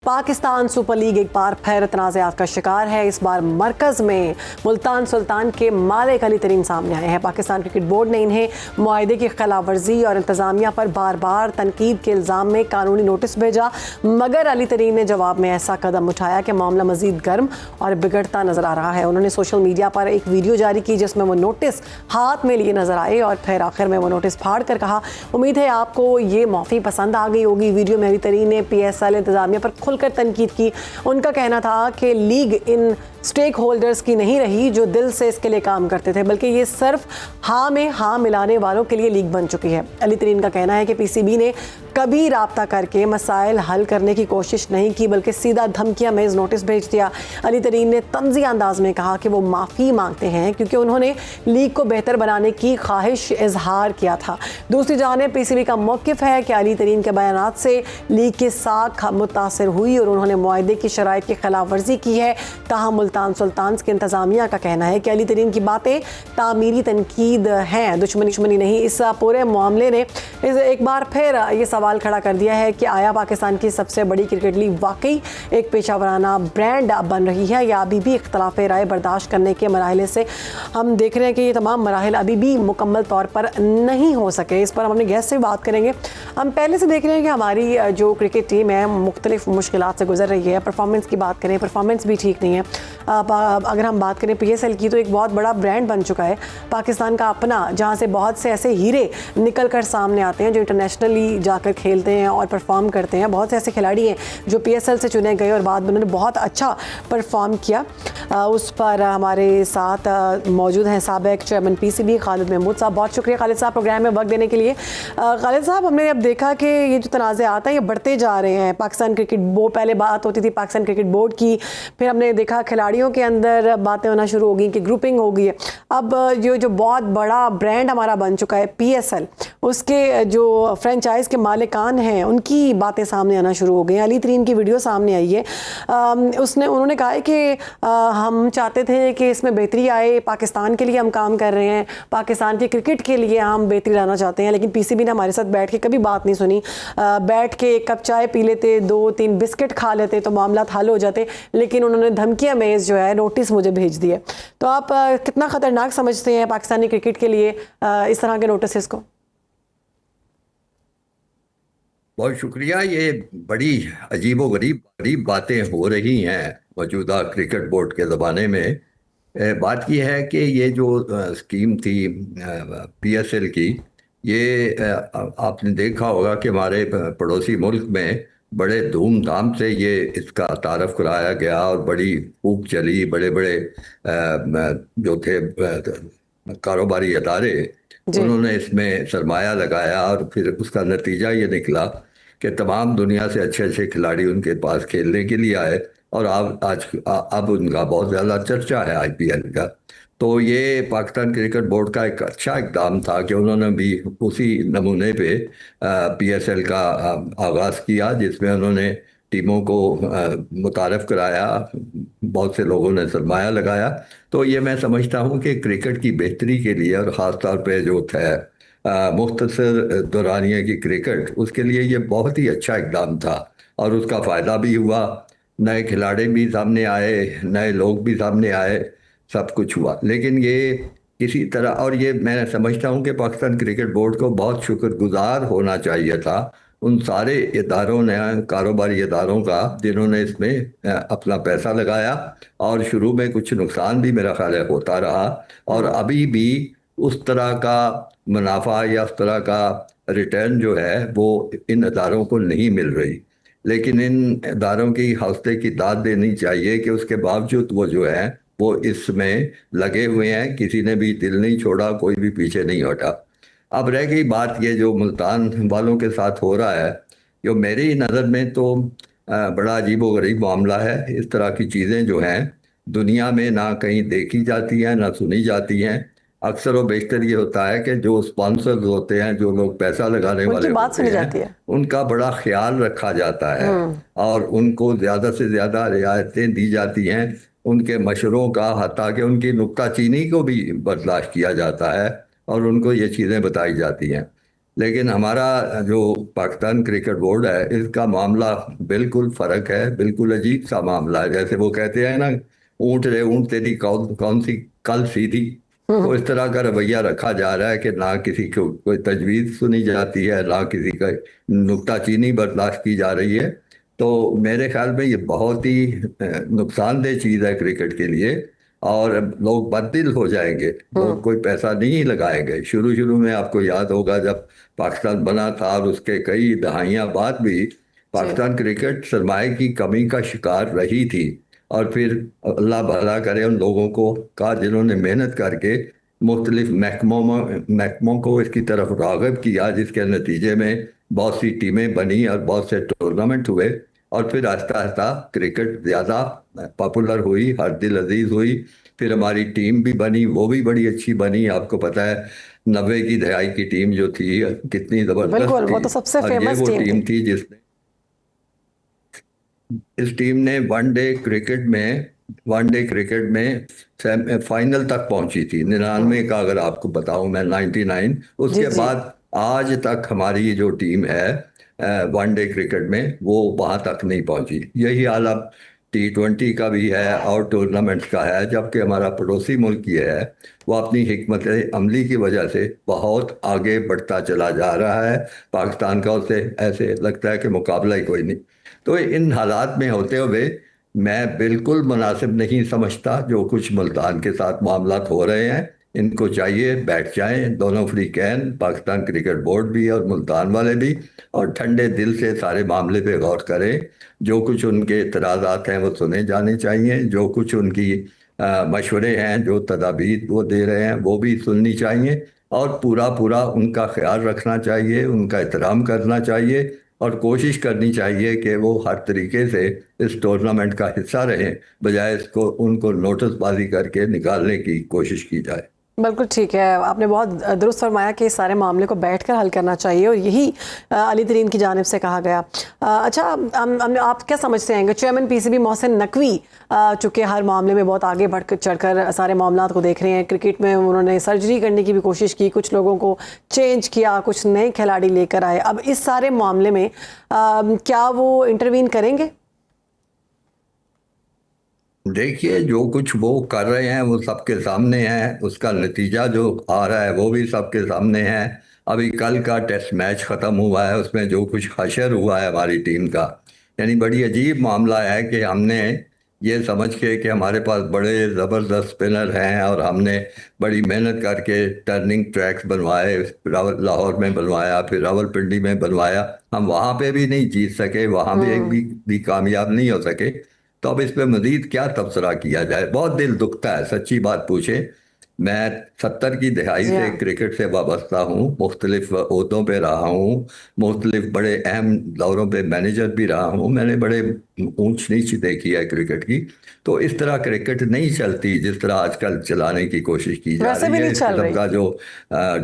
Pakistan super league एक बार फिर तनाज़ात का शिकार है। इस बार मरकज़ में मुल्तान सुल्तान के मालिक अली तरीन सामने आए हैं। पाकिस्तान क्रिकेट बोर्ड ने इन्हें मुआहदे की खिलाफ वर्जी और इंतज़ामिया पर बार बार तनकीद के इल्ज़ाम में कानूनी नोटिस भेजा, मगर अली तरीन ने जवाब में ऐसा कदम उठाया कि मामला मज़ीद गर्म और बिगड़ता नज़र आ रहा है। उन्होंने सोशल मीडिया पर एक वीडियो जारी की जिसमें वो नोटिस हाथ में लिए नज़र आए और फिर आखिर में वो नोटिस फाड़ कर कहा, उम्मीद है आपको ये मौफ़ी पसंद आ गई होगी। वीडियो में अली तरीन ने PSL इंतज़ामिया पर खुलकर तनकीद की। उनका कहना था कि लीग इन स्टेक होल्डर्स की नहीं रही जो दिल से इसके लिए काम करते थे, बल्कि ये सिर्फ हाँ में हाँ मिलाने वालों के लिए लीग बन चुकी है। अली तरीन का कहना है कि PCB ने कभी राब्ता करके मसाइल हल करने की कोशिश नहीं की, बल्कि सीधा धमकियां मेज नोटिस भेज दिया। अली तरीन ने तंज़ी अंदाज में कहा कि वो माफ़ी मांगते हैं क्योंकि उन्होंने लीग को बेहतर बनाने की ख्वाहिश इजहार किया था। दूसरी जानिब PCB का मौक़िफ़ है कि अली तरीन के बयानात से लीग की साख मुतासर हुई और उन्होंने मुआहदे की शराइत की खिलाफ वर्जी की है। ताहम मुल्तान सुल्तान के इंतज़ामिया का कहना है कि अली तरीन की बातें तामीरी तनकीद हैं, दुश्मनी नहीं। इस पूरे मामले ने एक बार फिर ये सवाल खड़ा कर दिया है कि आया पाकिस्तान की सबसे बड़ी क्रिकेट लीग वाकई एक पेशावराना ब्रांड बन रही है या अभी भी इख्तलाफ राय बर्दाश्त करने के मराहले से हम देख रहे हैं कि ये तमाम मराहल अभी भी मुकम्मल तौर पर नहीं हो सके। इस पर हम अपने गेस्ट से बात करेंगे। हम पहले से देख रहे हैं कि हमारी जो क्रिकेट टीम है मुख्तलिफ मुश्किलात से गुजर रही है। परफॉर्मेंस की बात करें, परफॉर्मेंस भी ठीक नहीं है। अगर हम बात करें PSL की, तो एक बहुत बड़ा ब्रांड बन चुका है पाकिस्तान का अपना, जहाँ से बहुत से ऐसे हीरे निकल कर सामने आते हैं जो इंटरनेशनली जाकर खेलते हैं और परफॉर्म करते हैं। बहुत से ऐसे खिलाड़ी हैं जो PSL से चुने गए और बाद में उन्होंने बहुत अच्छा परफॉर्म किया। उस पर हमारे साथ मौजूद हैं साबिक चेयरमैन PCB खालिद महमूद साहब। बहुत शुक्रिया खालिद साहब प्रोग्राम में वक्त देने के लिए। खालिद साहब, हमने अब देखा कि ये जो तनाज़ात हैं ये बढ़ते जा रहे हैं। पाकिस्तान क्रिकेट बोर्ड, पहले बात होती थी पाकिस्तान क्रिकेट बोर्ड की, फिर हमने देखा खिलाड़ियों के अंदर बातें होना शुरू हो गई कि ग्रुपिंग हो गई है। अब जो बहुत बड़ा ब्रांड हमारा बन चुका है PSL, उसके जो फ्रेंचाइज के मालिकान हैं उनकी बातें सामने आना शुरू हो गई। अली तरीन की वीडियो सामने आई है। उन्होंने कहा है कि हम चाहते थे कि इसमें बेहतरी आए, पाकिस्तान के लिए हम काम कर रहे हैं, पाकिस्तान के क्रिकेट के लिए हम बेहतरी लाना चाहते हैं, लेकिन PCB ने हमारे साथ बैठ के कभी बात नहीं सुनी। बैठ के एक कप चाय पी लेते, 2-3 बिस्किट खा लेते तो मामला हल हो जाते, लेकिन उन्होंने धमकियां मेज जो है नोटिस मुझे भेज दिए। तो आप कितना ख़तरनाक समझते हैं पाकिस्तानी क्रिकेट के लिए इस तरह के नोटिस को? बहुत शुक्रिया। ये बड़ी अजीबो गरीब बातें हो रही हैं मौजूदा क्रिकेट बोर्ड के ज़माने में। बात की है कि ये जो स्कीम थी PSL की, ये आपने देखा होगा कि हमारे पड़ोसी मुल्क में बड़े धूमधाम से ये इसका तारफ़ कराया गया और बड़ी खूब चली। बड़े बड़े जो थे कारोबारी अदारे, उन्होंने इसमें सरमाया लगाया और फिर उसका नतीजा ये निकला कि तमाम दुनिया से अच्छे अच्छे खिलाड़ी उनके पास खेलने के लिए आए और अब उनका बहुत ज़्यादा चर्चा है IPL का। तो ये पाकिस्तान क्रिकेट बोर्ड का एक अच्छा इक़दाम था कि उन्होंने भी उसी नमूने पे PSL का आगाज़ किया, जिसमें उन्होंने टीमों को मुतारफ़ कराया, बहुत से लोगों ने सरमाया लगाया। तो ये मैं समझता हूँ कि क्रिकेट की बेहतरी के लिए और ख़ास तौर पे जो है मुख्तसर दौरानिया की क्रिकेट, उसके लिए ये बहुत ही अच्छा इक़दाम था और उसका फ़ायदा भी हुआ। नए खिलाड़ी भी सामने आए, नए लोग भी सामने आए, सब कुछ हुआ। लेकिन ये किसी तरह, और ये मैं समझता हूँ कि पाकिस्तान क्रिकेट बोर्ड को बहुत शुक्रगुजार होना चाहिए था उन सारे इदारों ने, कारोबारी इदारों का, जिन्होंने इसमें अपना पैसा लगाया और शुरू में कुछ नुकसान भी मेरा ख्याल है होता रहा और अभी भी उस तरह का मुनाफा या उस तरह का रिटर्न जो है वो इन इदारों को नहीं मिल रही। लेकिन इन इदारों की हौसले की दाद देनी चाहिए कि उसके बावजूद वो जो है वो इसमें लगे हुए हैं, किसी ने भी दिल नहीं छोड़ा, कोई भी पीछे नहीं हटा। अब रह गई बात ये जो मुल्तान वालों के साथ हो रहा है, जो मेरी नज़र में तो बड़ा अजीबो गरीब मामला है। इस तरह की चीज़ें जो हैं दुनिया में ना कहीं देखी जाती हैं ना सुनी जाती हैं। अक्सर और बेशतर ये होता है कि जो स्पॉन्सर्स होते हैं, जो लोग पैसा लगाने वाले होते हैं, उनका बड़ा ख्याल रखा जाता है और उनको ज़्यादा से ज़्यादा रियायतें दी जाती हैं। उनके मशरों का, हत्ता कि उनकी नुक्ताचीनी को भी बर्दाश्त किया जाता है और उनको ये चीज़ें बताई जाती हैं। लेकिन हमारा जो पाकिस्तान क्रिकेट बोर्ड है, इसका मामला बिल्कुल फर्क है, बिल्कुल अजीब सा मामला है। जैसे वो कहते हैं ना, ऊँट रे ऊँट तेरी कौन कौन सी कल सीधी। तो इस तरह का रवैया रखा जा रहा है कि ना किसी को कोई तजवीज़ सुनी जाती है, ना किसी का नुक्ताचीनी बर्दाश्त की जा रही है। तो मेरे ख्याल में ये बहुत ही नुकसानदेह चीज़ है क्रिकेट के लिए। और लोग बददिल हो जाएंगे, लोग कोई पैसा नहीं लगाएंगे। शुरू शुरू में आपको याद होगा जब पाकिस्तान बना था, और उसके कई दहाइयाँ बाद भी जी पाकिस्तान क्रिकेट सरमाए की कमी का शिकार रही थी। और फिर अल्लाह भला करे उन लोगों को का जिन्होंने मेहनत करके मुख्तलिफ महकमों को इसकी तरफ राग़िब किया, जिसके नतीजे में बहुत सी टीमें बनी और बहुत से टूर्नामेंट हुए। और फिर आहिस्ता आहिस्ता क्रिकेट ज़्यादा पॉपुलर हुई, हर दिल अजीज हुई। फिर हमारी टीम भी बनी, वो भी बड़ी अच्छी बनी। आपको पता है 90 की दहाई की टीम जो थी कितनी ज़बरदस्त बिल्कुल, वो थी। तो सबसे और ये फेमस वो टीम टीम थी। थी जिसने इस टीम ने वनडे क्रिकेट में फाइनल तक पहुंची थी। 99 का अगर आपको बताऊं मैं, 99। जी उसके जी बाद आज तक हमारी जो टीम है वनडे क्रिकेट में, वो वहां तक नहीं पहुंची। यही हाल अब T20 का भी है और टूर्नामेंट्स का है। जबकि हमारा पड़ोसी मुल्क ये है, वो अपनी हिकमत अमली की वजह से बहुत आगे बढ़ता चला जा रहा है। पाकिस्तान का उससे ऐसे लगता है कि मुकाबला ही कोई नहीं। तो इन हालात में होते हुए मैं बिल्कुल मुनासिब नहीं समझता जो कुछ मुल्तान के साथ मामलात हो रहे हैं। इनको चाहिए बैठ जाएं दोनों फ्रीकैन, पाकिस्तान क्रिकेट बोर्ड भी और मुल्तान वाले भी, और ठंडे दिल से सारे मामले पे गौर करें। जो कुछ उनके इतराज़ात हैं वो सुने जाने चाहिए, जो कुछ उनकी मशवरे हैं, जो तदाबीर वो दे रहे हैं वो भी सुननी चाहिए। और पूरा पूरा उनका ख्याल रखना चाहिए, उनका एहतराम करना चाहिए, और कोशिश करनी चाहिए कि वो हर तरीके से इस टूर्नामेंट का हिस्सा रहें, बजाय इसको उनको नोटिसबाजी करके निकालने की कोशिश की जाए। बिल्कुल ठीक है, आपने बहुत दुरुस्त फरमाया कि इस सारे मामले को बैठकर हल करना चाहिए, और यही अली तरीन की जानिब से कहा गया। अच्छा, आप क्या समझते हैं? चेयरमैन पीसीबी मोहसिन नकवी चूँकि हर मामले में बहुत आगे बढ़ चढ़कर सारे मामलों को देख रहे हैं। क्रिकेट में उन्होंने सर्जरी करने की भी कोशिश की, कुछ लोगों को चेंज किया, कुछ नए खिलाड़ी लेकर आए। अब इस सारे मामले में क्या वो इंटरवीन करेंगे? देखिए, जो कुछ वो कर रहे हैं वो सबके सामने है, उसका नतीजा जो आ रहा है वो भी सबके सामने है। अभी कल का टेस्ट मैच ख़त्म हुआ है, उसमें जो कुछ हशर हुआ है हमारी टीम का, यानी बड़ी अजीब मामला है कि हमने ये समझ के कि हमारे पास बड़े ज़बरदस्त स्पिनर हैं और हमने बड़ी मेहनत करके टर्निंग ट्रैक्स बनवाए, लाहौर में बनवाया, फिर रावलपिंडी में बनवाया, हम वहाँ पे भी नहीं जीत सके, वहाँ भी एक भी कामयाब नहीं हो सके। तो अब इस पे मजीद क्या तबसरा किया जाए? बहुत दिल दुखता है, सच्ची बात पूछे। मैं 70 की दहाई जी से हाँ। क्रिकेट से वाबस्ता हूँ, मुख्तलिफ ओहदों पे रहा हूँ, मुख्तलिफ बड़े अहम दौरों पे मैनेजर भी रहा हूँ। मैंने बड़े ऊंच नीच देखी है क्रिकेट की। तो इस तरह क्रिकेट नहीं चलती जिस तरह आजकल चलाने की कोशिश की जा वैसे रही भी है। नहीं इस चल किस्म रही। का जो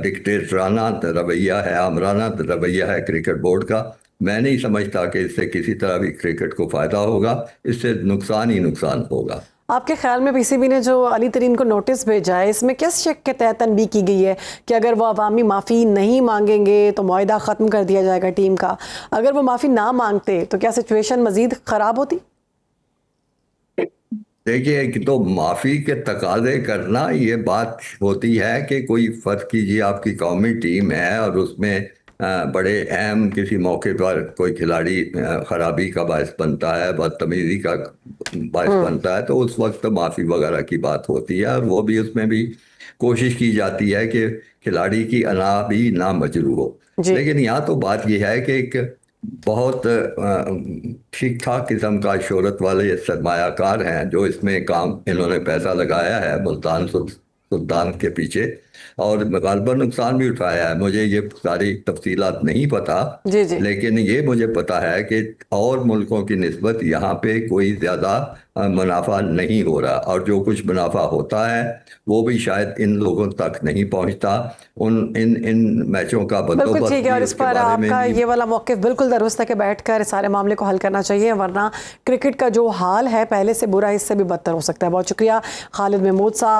डिक्टेटराना रवैया है, आमराना रवैया है क्रिकेट बोर्ड का, मैं नहीं समझता कि इससे किसी तरह भी क्रिकेट को फायदा होगा। इससे नुकसान ही नुकसान होगा। आपके ख्याल में पीसीबी ने जो अली तरीन को नोटिस भेजा है, इसमें किस शक के तहत तनबीह की गई है कि अगर वो अवामी माफ़ी नहीं मांगेंगे तो मुआहदा ख़त्म कर दिया जाएगा टीम का? अगर वो माफ़ी ना मांगते तो क्या सिचुएशन मज़ीद ख़राब होती? देखिए, कि तो माफ़ी के तकाजे करना ये बात होती है कि कोई फ़र्ज कीजिए आपकी कौमी टीम है और उसमें बड़े अहम किसी मौके पर कोई खिलाड़ी खराबी का बायस बनता है, बदतमीजी का बायस बनता है, तो उस वक्त माफ़ी वगैरह की बात होती है। और वो भी उसमें भी कोशिश की जाती है कि खिलाड़ी की अना भी ना मजरू हो। जी लेकिन यहाँ तो बात यह है कि एक बहुत ठीक ठाक किस्म का शोहरत वाले सरमायाकार हैं जो इसमें काम इन्होंने पैसा लगाया है मुल्तान सुल्तान के पीछे, और गालबा नुकसान भी उठाया है। मुझे ये सारी तफसीलात नहीं पता, जी जी लेकिन ये मुझे पता है कि और मुल्कों की निस्बत यहाँ पे कोई ज़्यादा मुनाफा नहीं हो रहा, और जो कुछ मुनाफा होता है वो भी शायद इन लोगों तक नहीं पहुँचता। उन इन इन मैचों का बिल्कुल बंदोबस्त ठीक है। और भी इस उसके पर बारे में आपका भी। ये वाला मौक़िफ़ बिल्कुल दुरुस्त है कि बैठकर इस सारे मामले को हल करना चाहिए, वरना क्रिकेट का जो हाल है पहले से बुरा, इससे भी बदतर हो सकता है। बहुत शुक्रिया खालिद महमूद साहब।